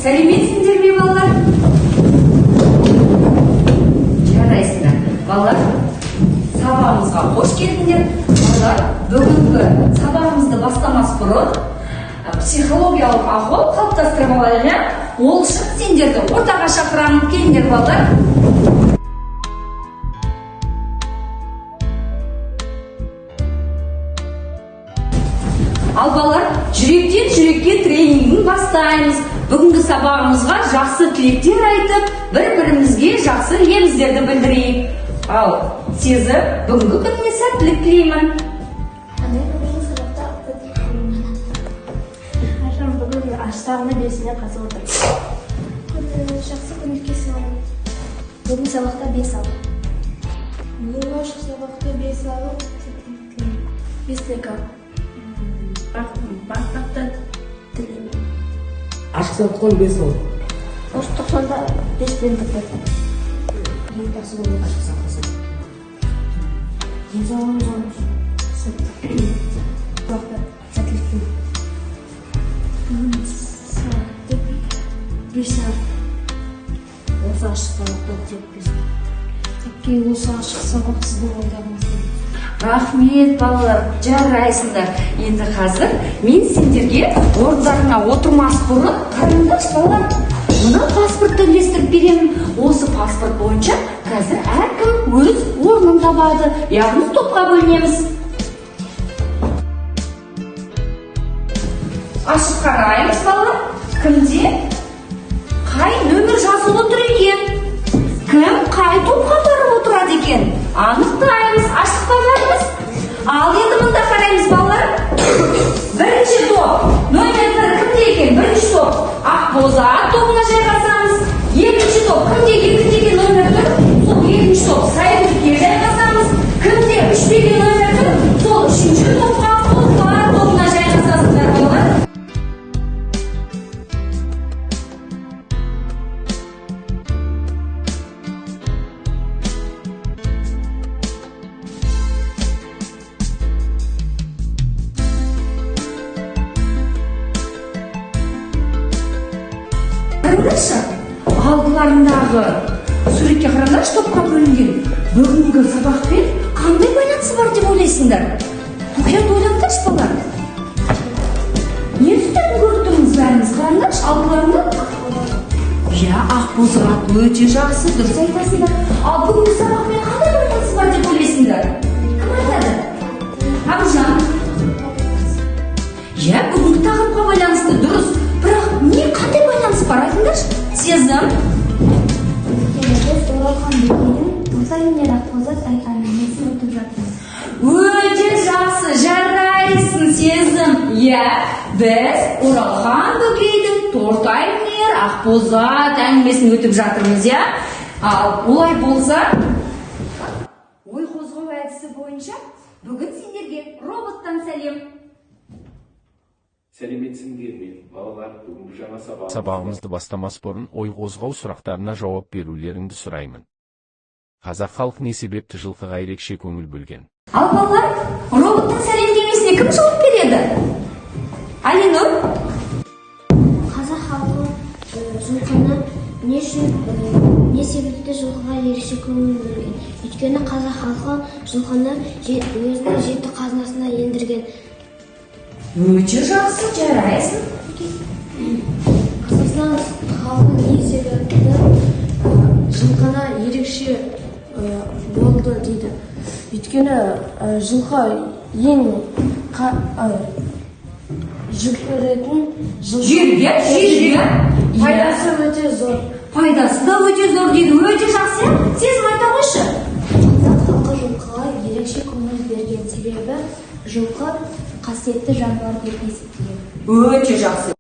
Сәлеметсіңдер ме, балалар? Жарайсыңдар. Балалар, сабағымызға қош келдіңдер. Балалар, бүгінгі сабағымызды бастамас бұрын психологиялық ахуал қалыптастырып алайық. Ол үшін сендерді ортаға шақырамын. Келіңдер, балалар. Ал балалар, жүректен жүрекке тренингін бастаймыз. Бүгінгі сабағымызға жақсы тілектер айтып, бір-бірімізге жақсы лебіздерді білдірейік. Ал Сезім, бүгінгі күніне сәттілік тілеймін. Аштағына берсіне қазы отыр. Жақсы көмектесі алып. Бүгін сабақта 5 алып. Бүгін ашық сабақта 5 алып. 5 лека. Бақтақта тілеймін. Ашық сабақтан 5 алып. Осы 90-да 5 бен бітірді. Ең жақсы болды ашық сабақта. Денсаулығымыз болсын. Сабақта сәттілік. Бесар. Осы ашық сабақта өтеді. Әпке, осы ашық сабақ сіздің ойдағыңызда. Рахмет, балалар, жарайсыңдар. Енді қазір мен сендерге орындарыңа отырмас бұрын қараңдаршы, балалар. Мына паспортты үлестіріп беремін. Осы паспорт бойынша қазір әркім өз орнын табады. Яғни топқа бөлінеміз. Ашып қараймыз, балалар. Кімде қай нөмір жазылып отыр екен? Кім қай топқа барып отырады екен? Анықтаймыз, ашып қараймыз. Ал енді мұнда қараймыз, балалар. Бірінші топ, нөмір 1 кімде екен? Бірінші топ Ақбозат тобына жайғасамыз. Екінші топ кімде екен? Нөмір 4, сол екінші топ Сайгүлге жайғасамыз. Кімде 3 деген нөмір 4, сол үшінші топқа Қозылар тобына жайғасасыздар, балалар. Қараңдаршы, алдыларындағы суретке қараңдаршы, топқа бөлінген. Бүгінгі сабақпен қандай байланысы бар деп ойлайсыңдар? Мұқият ойлаңдаршы, балалар. Не түстерін көріп тұрмыз бәріміз? Қараңдаршы, алдыларында. Я, Ақбозат, өте жақсы, дұрыс айтасыңдар. Ал бүгінгі сабақпен қандай байланысы бар деп ойлайсыңдар? Кім айтады? Абылжан. Я, бүгінгі тақырыпқа байланысты, дұрыс. Бірақ не қандай байланыс бар, айтыңдаршы? Сезім. Біз Оралхан Бекейдің Мұсайынер Ақбозат әңгімесін өтіп жатырмыз. Өте жақсы, жарайсың, Сезім. Я, біз Оралхан Бекейдің Тортайнер Ақбозат әңгімесін өтіп жатырмыз, я? Ал олай болса, ой қозғау әдісі бойынша бүгін сендерге роботтан сәлем. Сәлеметсіңдер ме, балалар, бүгінгі жаңа сабағымызды бастамас бұрын ой қозғау сұрақтарына жауап берулеріңді сұраймын. Қазақ халқы не себепті жылқыға ерекше көңіл бөлген? Ал балалар, роботтың сәлемдемесіне кім жауап береді? Алинұр? Қазақ халқы жылқыны не себепті жылқыға ерекше көңіл бөлген? Өйткені қазақ халқы жылқыны өзінің 7 қазынасына ендірген. Өте жақсы, жарайсың. Қазақстан халқы не себепті жылқыны ерекше болды дейді. Өйткені жылқы ең жүк беретін Жерге. пайдасы өте зор. Пайдасы да өте зор дейді. Өте жақсы. Сезім айта қойшы. Қазақ халқы жылқыға ерекше көңіл берген себебі жылқы қасиетті жануар деп есептеген. Өте жақсы.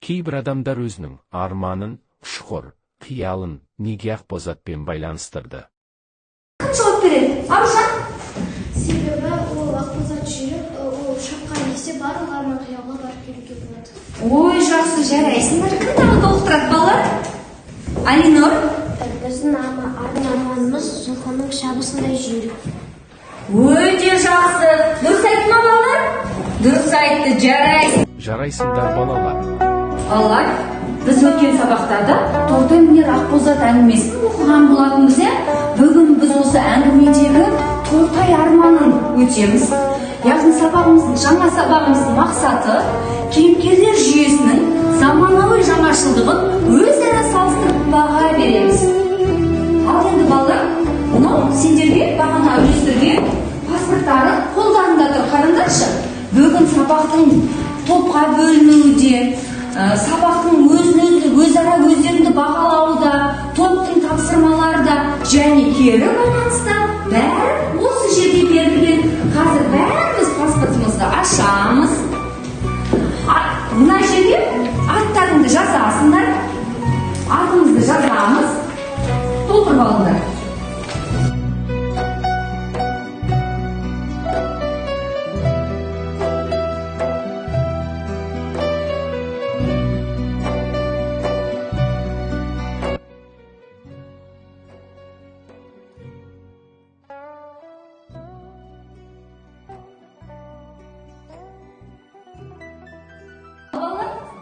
Кейбір адамдар өзінің арманын, ұшқыр, қиялын неге Ақбозатпен байланыстырды? Кім жауап береді? Абылжан? Себебі ол Ақбозат жүріп, ол шаққа есе барлық арман қиялға барып келуге болады. Ой, жақсы, жарайсыңдар. Кім тағы толықтырады, балалар? Алинұр? Біздің арманымыз жылқының шабысындай жүріп. Өте жақсы. Дұрыс айтты ма, балалар? Дұрыс айтты, жарайсың. Жарайсыңдар, балалар. Балалар, Біз өткен сабақтарда Тортай мінер Ақбозат әңгімесін оқыған болатынбыз. Бүгін біз осы әңгімедегі Тортай арманын өтеміз. Яғни жаңа сабағымыздың мақсаты кейіпкерлер жүйесінің заманауи жаңашылдығын өзара салыстырып баға береміз. Ал енді балалар, мынау сендерге бағана үлестірген паспорттары қолдарында тұр, қараңдаршы. Бүгін сабақтың топқа бөлінуде, сабақтың өзара өздеріңді бағалауда, топтың тапсырмаларда және кері байланыста бәрі осы жерде берілген. Қазір бәріміз паспортымызды ашамыз. Мына жерге аттарыңды жазасыңдар. Атымызды жазамыз. Толтырып алыңдар.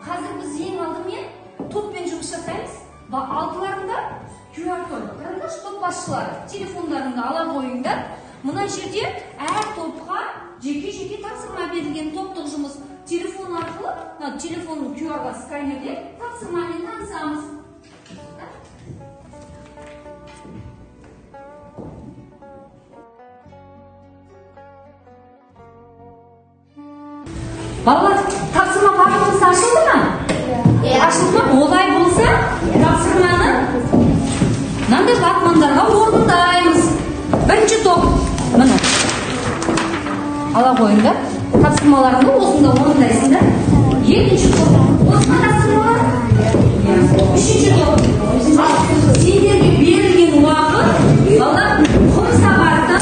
Қазір біз ең алдымен топпен жұмыс жасаймыз. Алтыларында QR код. Қараңдаршы, топ басшылары телефондарыңды ала қойыңдар. Мына жерде әр топқа жеке-жеке тапсырма берілген. Топтық жұмыс телефон арқылы, телефонның QR-ға сканерлеп тапсырмамен танысамыз. Балалар, тапсырма барлығымыз ашылды ма? Ашылды ма? Олай болса, тапсырманы мынандай батмандарға орындаймыз. Бірінші топ, міне. Ала қойыңдар. Тапсырмаларыңды осында орындайсыңдар. Екінші топ, осында тапсырмалар. Үшінші топ. Сендерге берілген уақыт, балалар, құм сағаты.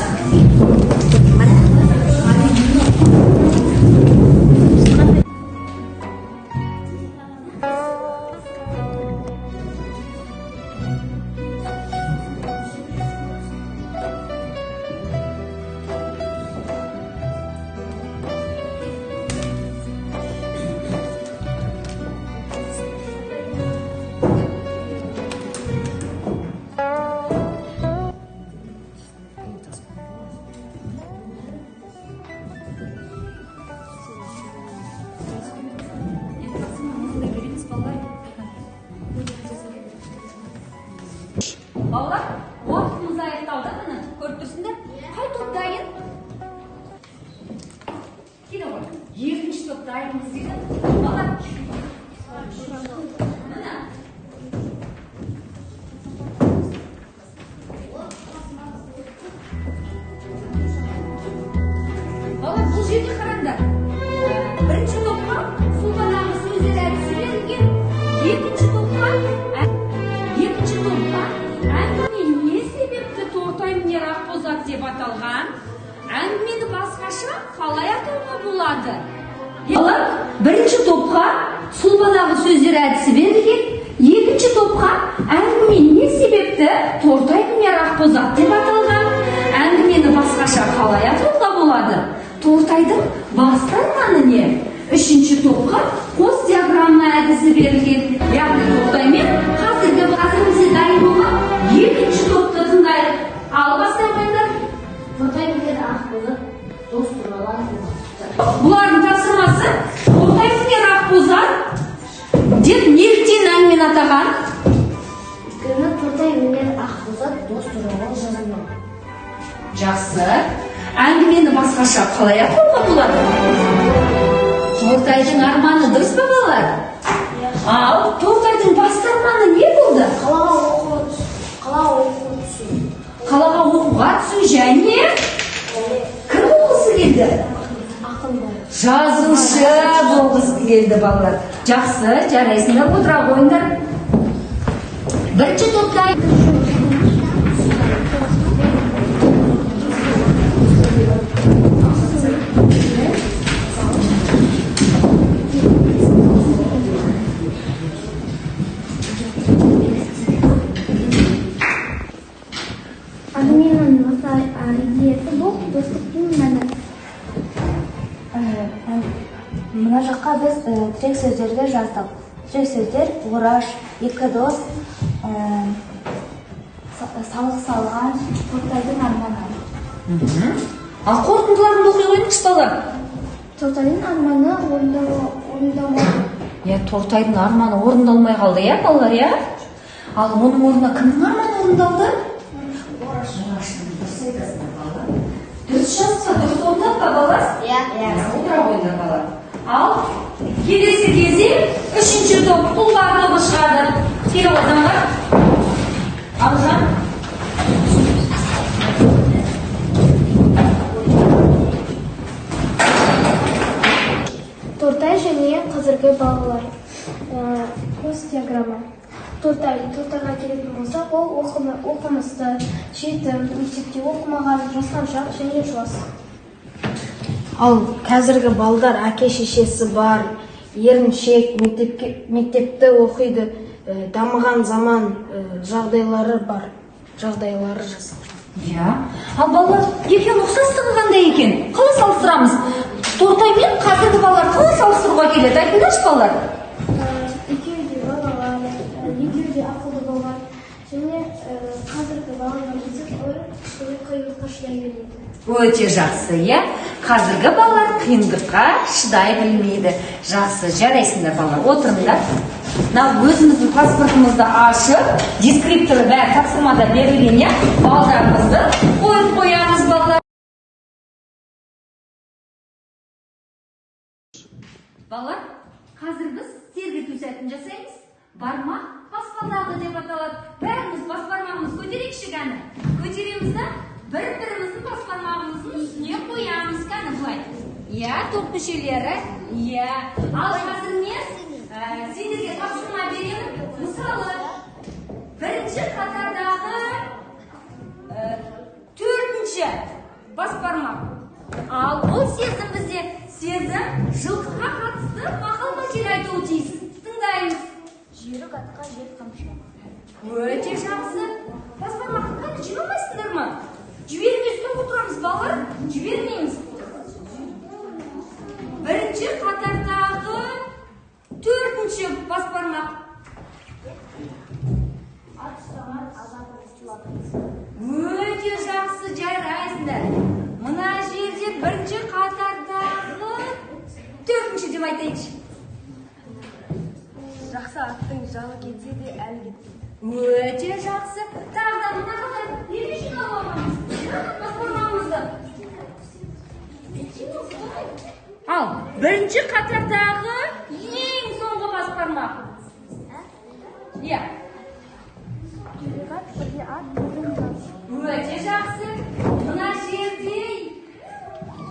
Балалар, уақытымыз аяқталды, міне, көріп тұрсыңдар. Қай топ дайын? Келе ғой. Екінші топ дайынбыз дейді. Балалар. Міне. Балалар, бұл жерде қараңдар. Бірінші топқа сұлбадағы сөздер әдісі берілген. Екінші топқа әңгіме не себепті Тортай мінер Ақбозат деп аталған? Әңгімені басқаша қалай атауға болады? Балалар, бірінші топқа сұлбадағы сөздер әдісі берілген. Екінші топқа әңгіме не себепті Тортай мінер Ақбозат деп аталған? Әңгімені басқаша қалай атауға болады? Тортайдың басты арманы не? Үшінші топқа қос диаграмма әдісі берілген. Яғни Тортай мен қазірімізде дайын болған екінші топты тыңдайық. Ал бастай қойыңдар. Тортай мінер Ақбозат дос туралы айтылған. Бұлардың тапсырмасы Тортай мінер Ақбозат деп неліктен әңгімені атаған? Өйткені Тортай мінер Ақбозат дос туралы жазылған. Жақсы. Әңгімені басқаша қалай атауға болады? Тортайдың арманы дұрыс па, балалар? Ал Тортайдың басты арманы не болды? Қалаға оқуға түсу және кім болғысы келді? Жазушы болғысы келді, балалар. Жақсы, жарайсыңдар, отыра қойыңдар. Бірінші топта Мына жаққа біз тірек сөздерді жаздық. жай сөздер ораш, екі дос, салық салған, Тортайдың арманы. Ал қорытындыларыңды оқи қойыңызшы бала. Тортайдың арманы орындалмады. Тортайдың арманы орындалмай қалды, балалар, Ал оның орнына кімнің арманы орындалды?Ораштың. Дұрыс айтасыңдар, балалар. Дұрыс жазса, дұрыс орындап па, балалар? Отыра қойыңдар, балалар. Ал келесі кезде үшінші топ ұлдар тобы шығады. Келе қойыңдар. Аружан. Тортай және қазіргі балалар. Қос диаграмма. Тортайға келетін болсақ, ол оқымысты, жетім, мектепте оқымаған, жасқаншақ және жуас. Ал қазіргі балдар әке шешесі бар, еріншек, мектепті оқиды, дамыған заман жағдайлары бар, жағдайлары жасалған. Ал балалар, екеуінің ұқсастығы қандай екен? Қалай салыстырамыз? Тортай мен қазіргі балалар қалай салыстыруға келеді? Айтыңдаршы, балалар. Екеуі де балалар, екеуі де ақылды болған, және қазіргі балалар қиындыққа шыдай бермейді. Өте жақсы, Қазіргі балалар қиындыққа шыдай білмейді. Жақсы, жарайсыңдар, балалар. Отырыңдар. Өзіміздің паспортымызды ашып, дескрипторы бәрі тапсырмада берілген, балдарымызды қойып қоямыз, балалар. Балалар, қазір біз сергіту сәтін жасаймыз. Бармақ баспалдағы деп аталады. Бәріміз бас бармағымыз көтерейікші кәні. Көтереміз да, бір-біріміздің бас бармағымыздың үстіне қоямыз кәні бұлай. Топ мүшелері. Ал қазір мен сендерге тапсырма беремін. Мысалы, бірінші қатардағы төртінші бас бармақ. Ал бұл сезім бізде сезім жылқыға қатысты мақал-мәтел айтуы тиіс. Тыңдаймыз. Жүйрік атқа жел қамшы. Өте жақсы. Бас бармақты қаны жинамайсыңдар ма? Жібермей ұстап отырамыз, балалар. Жібермейміз. Бірінші қатардағы төртінші бас бармақ. Ат ұстаған азапын ұстыладыңыз. Өте жақсы, жарайсыңдар. Мына жерде бірінші қатардағы төртінші деп айтайықшы. Жақсы аттың жалы кетсе де әлі кетпейді. Өте жақсы. Тағы да мына қатар неге жинап аламыз? Бас бармағымызды. Ал бірінші қатардағы ең соңғы бас бармақ. Жүйрік ат, бірде ат, бірде жал. Өте жақсы. Мына жерде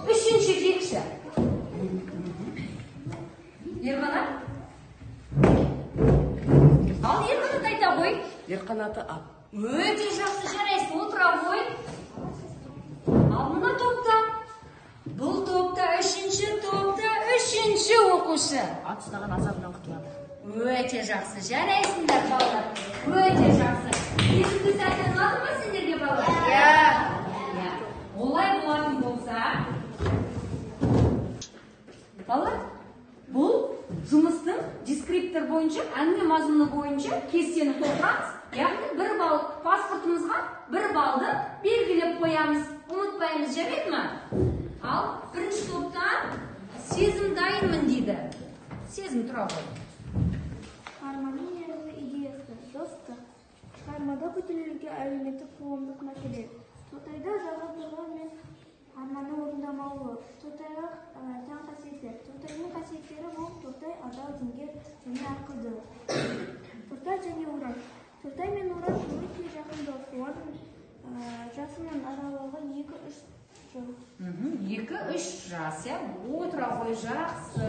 үшінші келші. Ерқанат. Ал Ерқанат айта қой. Ерқанаты ат. Өте жақсы, жарайсың, отыра қой. Ал мына топта. Бұл топта үшінші оқушы. Ат ұстаған азабынан құтылады. Өте жақсы, жарайсыңдар, балалар. Өте жақсы. Есімді сәттен алды ма сендерге, балалар? Олай болатын болса, балалар, бұл жұмыстың дескриптор бойынша, әңгіме мазмұны бойынша кестені толтырамыз. Яғни бір балл паспортымызға бір балды белгілеп қоямыз. Ұмытпаймыз, жарайды ма? Ал бірінші топтан сезім дайынмын дейді. Сезім тұра ғой. Арманның негізгі идеясы достық. Шығармада көтерілген әлеуметтік қоғамдық мәселе. Тортайда жалғыздығы мен арманы орындамауы. Тортайға тән қасиеттер. Тортайдың қасиеттері ол Тортай адал, дінгер және ақылды. Тортай және Ораш. Тортай мен Ораш өте жақын дос. Олардың жасының аралығы 2-3 жыл. 2-3 жас, отыра ғой, жақсы.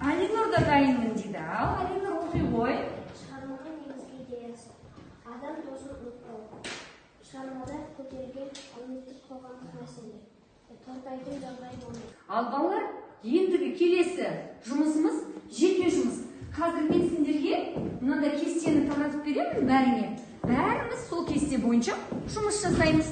Алинұр да дайынмын дейді. Ал Алинұр оқи ғой. Шығарманың негізгі идеясы. Адам досын ұмытпау. Шығармада көтерген әлеуметтік қоғамдық мәселе. Тортайдың жағдайы болмайды. Ал балалар, ендігі келесі жұмысымыз жеке жұмыс. Қазір мен сендерге мынандай кестені таратып беремін бәріңе. Бәріміз сол кесте бойынша жұмыс жасаймыз.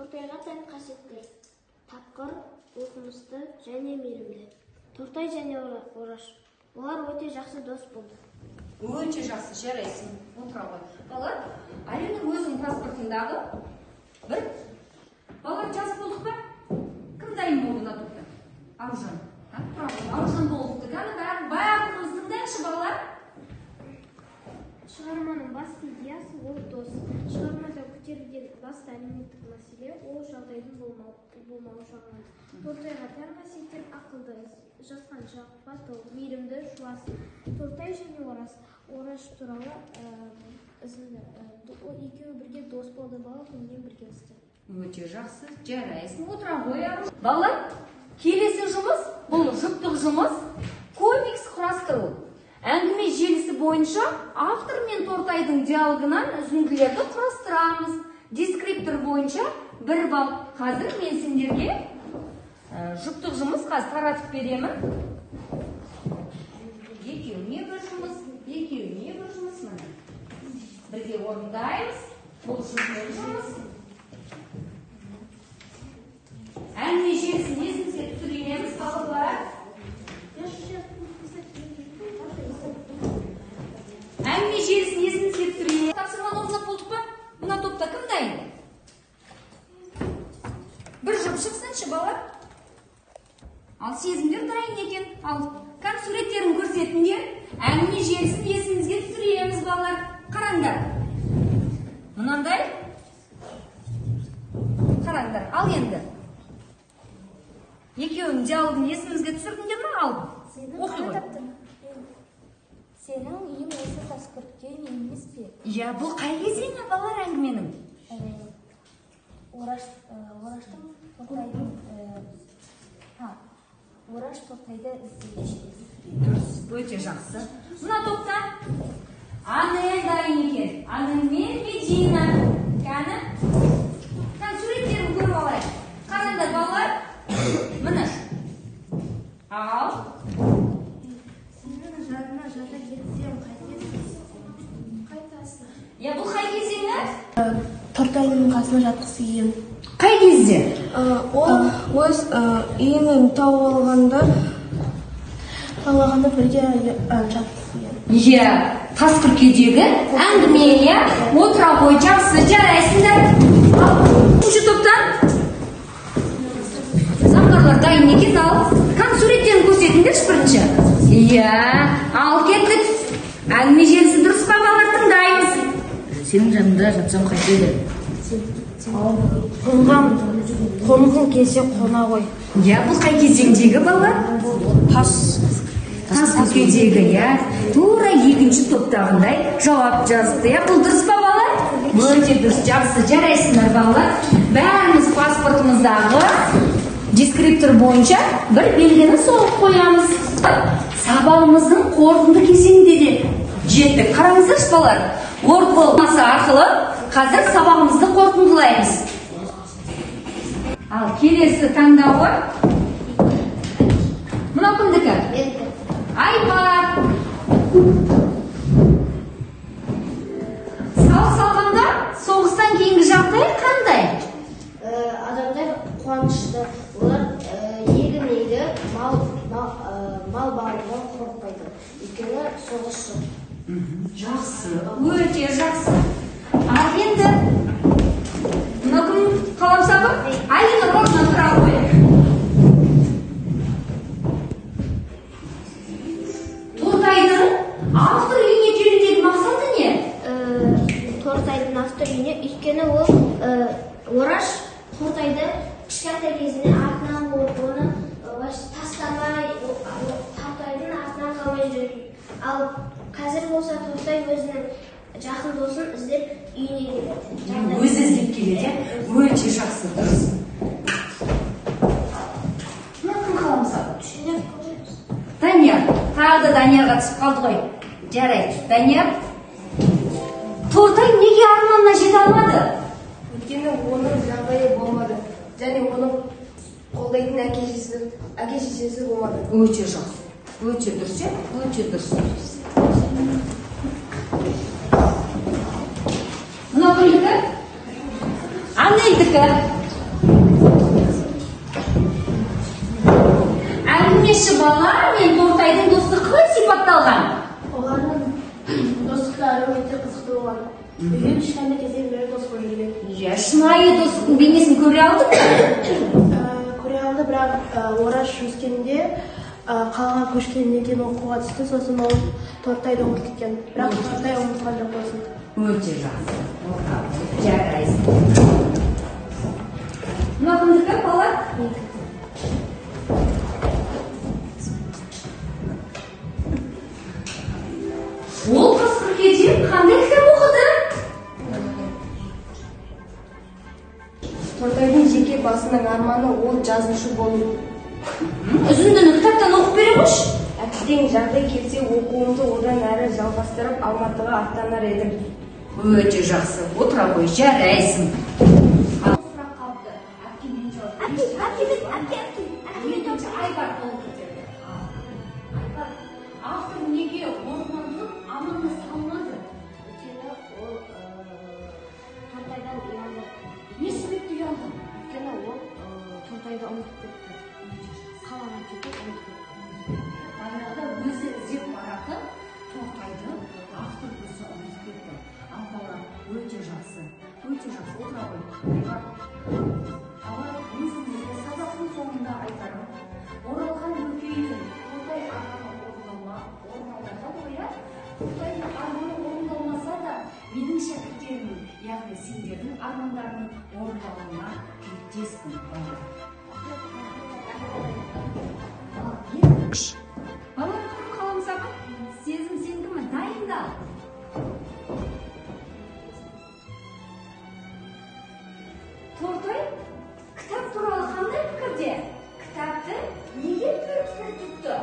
Тортайға тән қасиеттер: тапқыр, оқымысты және мейірімді. Тортай және Ораш. Олар өте жақсы дос болды. Өте жақсы, жарайсың. Отыра ғой. Балалар, Әлемнің өзінің паспортындағы бір балалар жазып болдық па? Кім дайын болды мына топта? Аружан. Аружан болыпты. Бәріміз тыңдайықшы балалар. Шығарманың басты идеясы ол дос. Шығармада көтерілген басты әлеуметтік мәселе ол жағдайдың болмауы жағынан. Тортайға тән қасиеттер: ақылды, жасқаншақ, батыл, мейірімді, жуас. Тортай және Ораш туралы екеуі бірге дос болды, бала күнінен бірге өсті. Өте жақсы, жарайсың. Отыра ғой. Балалар, келесі жұмыс бұл жұптық жұмыс комикс құрастыру. Әңгіме желісі бойынша автор мен Тортайдың диалогынан үзінділерді құрастырамыз. Дескриптор бойынша 1 балл. Қазір мен сендерге жұптық жұмыс таратып беремін. Екеуіне бір жұмыс, екеуіне бір жұмыс. Бірге орындаймыз. Бұл жұптық жұмыс. Әңгіме желісін есіңізге түсіреміз, балалар. Әңгіме желісін есіңізге түсіреміз. Тапсырманы орындап болдық па? Мына топта кім дайын? Бір жұп шықсыншы, балалар. Ал сезімдер дайын екен. Ал суреттерін көрсетіңдер. Әңгіме желісін есіңізге түсіреміз, балалар. Қараңдар. Мынандай. Қараңдар. Ал енді. Екеуінің диалогын есіңізге түсірдіңдер ме? Ал. Оқи ғой. Сенің үйің осы таскүртке емес пе? Я, бұл қай кезеңі балалар әңгіменің? Ораш Тортайды іздейді. Дұрыс, өте жақсы. Мына топта Анел дайын екен. Анел мен Медина. Кәні? Суреттерін көріп алайық. Қараңдар, балалар. Міне. Ал. Сенің жадына жата кетсем қайтасың. Я, бұл қай кезеңі? Тортайдың қасына жатқысы келген. Қай кезде? Ол өз үйінің тауып алғанда бірге жатқысы келген. Я, тас күркедегі әңгіме, я, отыра ғой, жақсы, жарайсыңдар. Үшінші топтан заңғарлар дайын екен, ал суреттерін көрсетіңдерші бірінші. Я, ал кеттік. Әңгіме желісі дұрыс па, балалар, тыңдаймыз. Сенің жанында жатсам қайтеді? Қонғың келсе қона ғой. Я, бұл қай кезеңдегі балалар? Тас күркедегі, я, тура екінші топтағындай жауап жазды. Я, бұл дұрыс па, балалар? Өте дұрыс, жақсы, жарайсыңдар, балалар. Бәріміз паспортымыздағы дескриптор бойынша бір белгіні соғып қоямыз. Сабағымыздың қорытынды кезеңінде де жеттік. Қараңыздаршы, балалар. Ord болмасы арқылы қазір сабағымызды қорытындылаймыз. Ал келесі таңдауы мынау кімдікі? Айпар. Салғанда соғыстан кейінгі жағдай қандай? Адамдар қуанышты. Олар егін егеді, мал бағудан қорықпайды. Өйткені соғыс жоқ. Жақсы, өте жақсы. Ал енді мынау кім қаламсабы? Алина орнына тұра ғой. Тортайдың автор үйіне келудегі мақсаты не? Тортайдың автор үйіне, өйткені ол Ораш Тортайды кішкентай кезінде артынан қуып, оны тастамай, Тортайдың артынан қалмай жүретін. Ал қазір болса Тортай өзінің жақын досын іздеп үйіне келеді. Өзі іздеп келеді, өте жақсы, дұрыс. Мына кім қаламсабы? Данияр. Тағы да Даниярға түсіп қалды ғой. Жарайды, Данияр. Тортай неге арманына жете алмады? Өйткені оның жағдайы болмады. Және оның қолдайтын әке-шешесі болмады. Өте жақсы. Өте дұрыс, өте дұрыс. Мынау кімдікі? Анельдікі. деші бала мен Тортайдың достығы қалай сипатталған? Олардың достықтары өте қызықты болған. Үйге кішкентай кезден бері дос болып жүрген. Шынайы достықтың бейнесін көре алдық па? Көре алды, бірақ Ораш өскенде қалаға көшкеннен кейін оқуға түсті, сосын ол Тортайды ұмытып кеткен. Бірақ Тортай ұмытқан жоқ болсын. Өте жақсы. Жарайсың. Мына кімдікі бала? Ол қысқыр кезден қандай кітап оқыды? Тортайдың жеке басының арманы ол жазушы болу. Үзіндіні кітаптан оқып бере қош. Әттең жағдай келсе оқуымды одан әрі жалғастырып Алматыға аттанар едім. Өте жақсы. Отыра қой, жарайсың. Сұрақ қалды. Әпкемен жауап. Екінші Айбар болып кетеді. Айбар, автор неге орманды амандаса алмады? Өйткені ол Тортайдан ұялды. Не себепті ұялды? Өйткені ол Тортайды ұмытып кетті. Қалаға кетіп ұмытып кетті. Баяғыда өзі іздеп баратын Тортайды автор өзі ұмытып кетті. Ал бала өте жақсы. Өте жақсы. Отыра қой. Бала өзіңізге сабақтың соңында айтарым. Оралған бөкейдің Тортай арманы орындалмаса қоя. Тортайдың арманы орындалмаса да менің шәкірттерімнің, яғни сендердің армандарының орындалуына тілектеспін. Бала құрым қаламсағы сезім сендімі? Дайындал. Тортай, кітап туралы қандай пікірде? Кітапты неге пікір тұтты?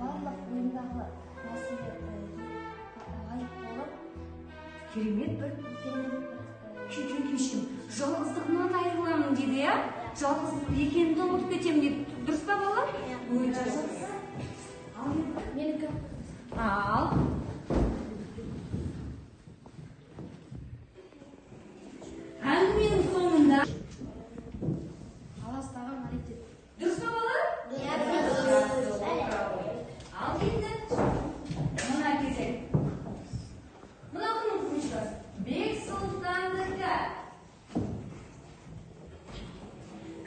Барлық ойындағы мәселе ғайып болып, Керемет бір күйшім. Жалғыздығынан айырыламын деді, я? Жалғыздық екенімді ұмытып кетемін деп. Дұрыс па бала? Өте жақсы. Ал енді. менікі Ал. Әңгіменің соңында аластаған мәрекет. дұрыс па бала? Ал енді мына кезек. Мына кімнің көшбасы? Бек Сұлтандікі.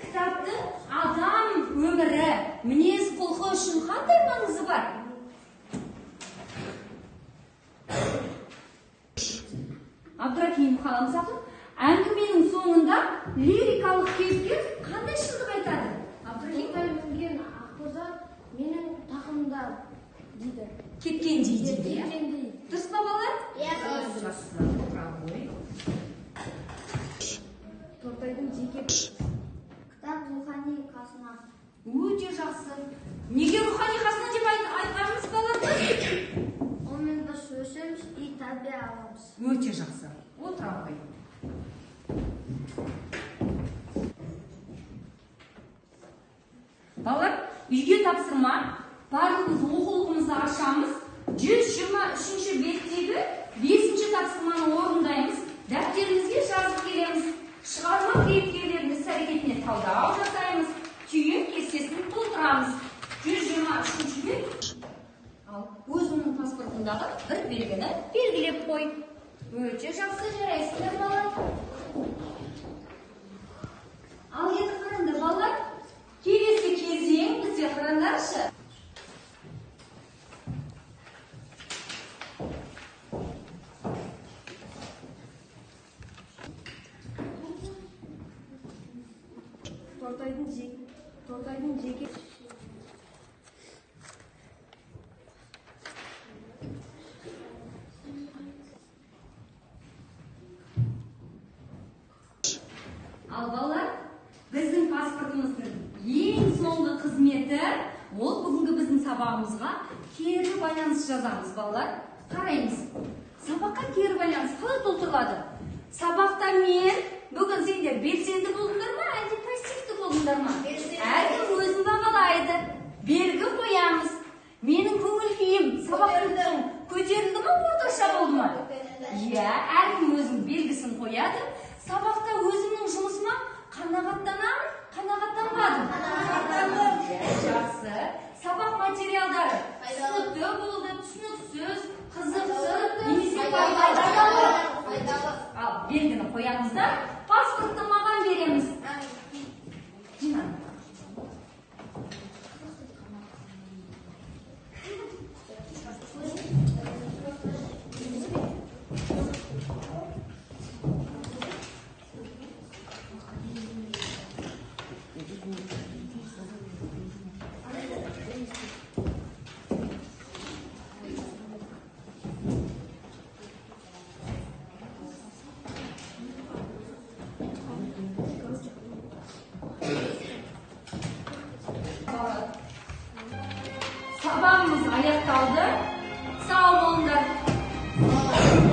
Кітаптың адам өмірі, мінез құлқы үшін қандай маңызы бар? Абдрахим Қаламсақов, әңгіменің соңында лирикалық кейіпкер қандай шындық айтады? Абдрахим Мінген ақбозат менің тақымда дейді. кеткен дейді, иә? Кеткен дейді. Дұрыс па балалар? Жақсы, отыра қой. Тортайдың жеке Кітап рухани қасына. Өте жақсы. Неге рухани қасына деп айтқанымыз балалар? Онымен біз өсеміз и тәрбие аламыз. Өте жақсы. Отыра қой. Балалар, үйге тапсырма. Барлығымыз оқулығымызды ашамыз. 123-ші беттегі 5-ші тапсырманы орындаймыз. Дәптерімізге жазып келеміз. Шығарма кейіпкерлерінің іс-әрекетіне талдау жасаймыз. Түйін кестесін толтырамыз. 123-ші бет. Ал өзіңнің паспортындағы бір белгіні белгілеп қой. Өте жақсы, жарайсыңдар балалар. Ал енді қараңдар балалар. Келесі кезең бізде қараңдаршы. Тортайдың жеке Ал балалар, біздің паспортымыздың ең соңғы қызметі, ол бүгінгі біздің сабағымызға кері байланыс жазамыз, балалар. Қараймыз. Сабаққа кері байланыс қалай толтырылады? Сабақта мен бүгін сендер белсенді болдыңдар ма, әлде пассивті болдыңдар ма? Әркім өзін бағалайды. Белгі аяқталды. Сау болыңдар.